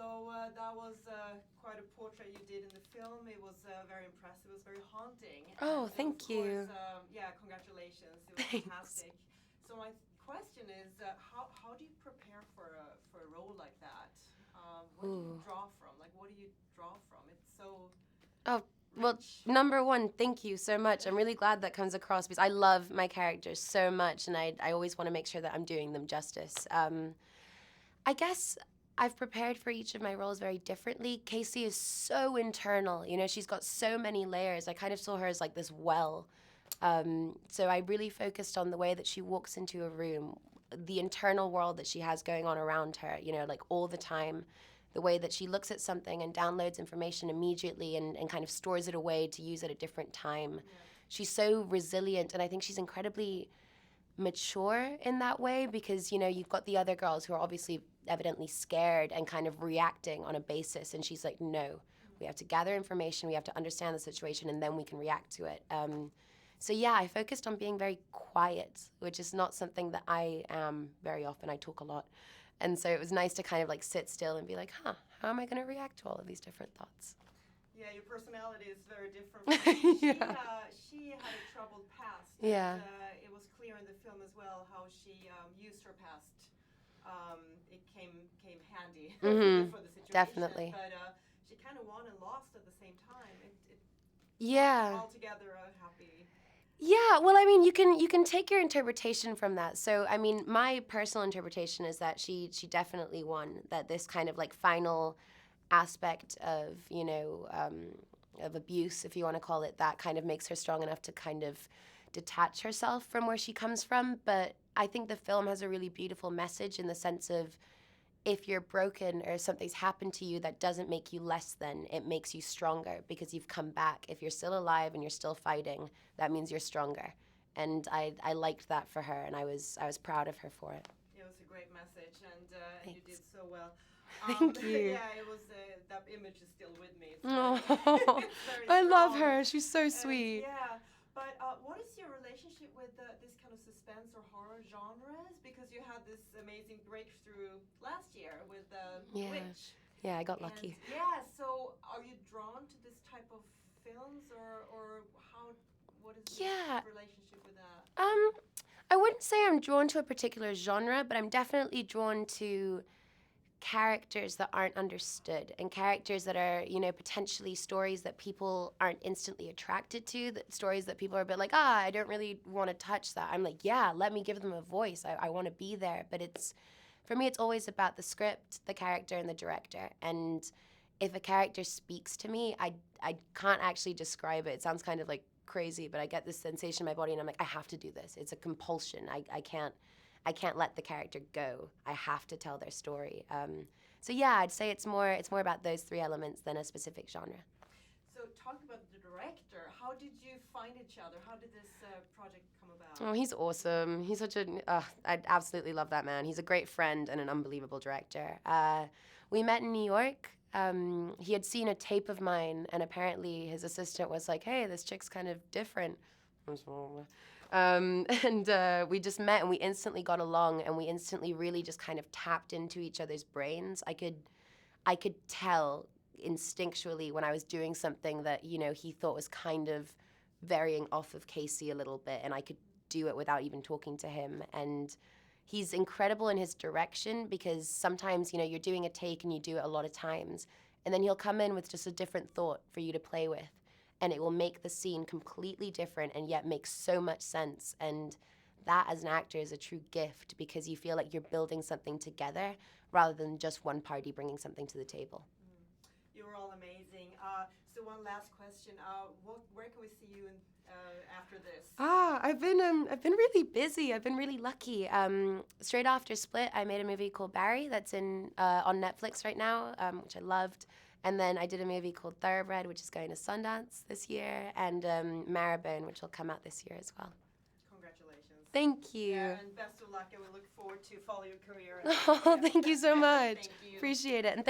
So that was quite a portrait you did in the film. It was very impressive. It was very haunting. Oh, And thank you. of course, yeah, congratulations. It was Thanks. fantastic. So my question is, how do you prepare for a role like that? What do you draw from? Like, what do you draw from? It's so Oh, well, rich. number one, thank you so much. I'm really glad that comes across because I love my characters so much, and I always want to make sure that I'm doing them justice. I guess I've prepared for each of my roles very differently. Casey is so internal. You know, she's got so many layers. I kind of saw her as like this well. So I really focused on the way that she walks into a room, the internal world that she has going on around her, you know, like all the time. The way that she looks at something and downloads information immediately and kind of stores it away to use at a different time. Yeah. She's so resilient, and I think she's incredibly mature in that way because, you know, you've got the other girls who are obviously evidently scared and kind of reacting on a basis, and she's like, no, we have to gather information, we have to understand the situation, and then we can react to it. So yeah, I focused on being very quiet, which is not something that I am very often. I talk a lot. And so it was nice to kind of like sit still and be like, how am I going to react to all of these different thoughts? Yeah, your personality is very different from me. Yeah. She had a troubled past. Yeah. And, it was clear in the film as well how she used her past. It came handy for the situation. Definitely. But she kind of won and lost at the same time. Yeah. Altogether a happy. Yeah, well, I mean, you can take your interpretation from that. So, I mean, my personal interpretation is that she definitely won. That this kind of like final aspect of, you know, of abuse, if you want to call it that, kind of makes her strong enough to kind of detach herself from where she comes from. But I think the film has a really beautiful message in the sense of if you're broken or something's happened to you, that doesn't make you less than. It makes you stronger because you've come back. If you're still alive and you're still fighting, that means you're stronger. And I liked that for her, and I was proud of her for it. It was a great message, and you did so well. Thank you. Yeah, it was. That image is still with me. I love her. She's so sweet. Yeah. But what is your relationship with this kind of suspense or horror genres? Because you had this amazing breakthrough last year with Witch. Yeah, I got lucky. Yeah, so are you drawn to this type of films or how? What is your relationship with that? I wouldn't say I'm drawn to a particular genre, but I'm definitely drawn to characters that aren't understood and characters that are, you know, potentially stories that people aren't instantly attracted to, that stories that people are a bit like, I don't really want to touch that. I'm like, yeah, let me give them a voice. I want to be there. But for me, it's always about the script, the character, and the director. And if a character speaks to me, I can't actually describe it. It sounds kind of like crazy, but I get this sensation in my body and I'm like, I have to do this. It's a compulsion. I can't let the character go. I have to tell their story. So yeah, I'd say it's more about those three elements than a specific genre. So talk about the director. How did you find each other? How did this project come about? Oh, he's awesome. He's such I absolutely love that man. He's a great friend and an unbelievable director. We met in New York. He had seen a tape of mine, and apparently his assistant was like, hey, this chick's kind of different. And we just met, and we instantly got along, and we instantly really just kind of tapped into each other's brains. I could tell instinctually when I was doing something that, you know, he thought was kind of varying off of Casey a little bit, and I could do it without even talking to him. And he's incredible in his direction because sometimes, you know, you're doing a take and you do it a lot of times, and then he'll come in with just a different thought for you to play with, and it will make the scene completely different and yet make so much sense. And that, as an actor, is a true gift because you feel like you're building something together rather than just one party bringing something to the table. You're all amazing. So one last question. Where can we see you after this? I've been really busy. I've been really lucky. Straight after Split, I made a movie called Barry that's on Netflix right now, which I loved. And then I did a movie called Thoroughbred, which is going to Sundance this year, and Marrowbone, which will come out this year as well. Congratulations. Thank you. Yeah, and best of luck, and we look forward to follow your career. Oh, thank you so much. Thank you. Appreciate it. And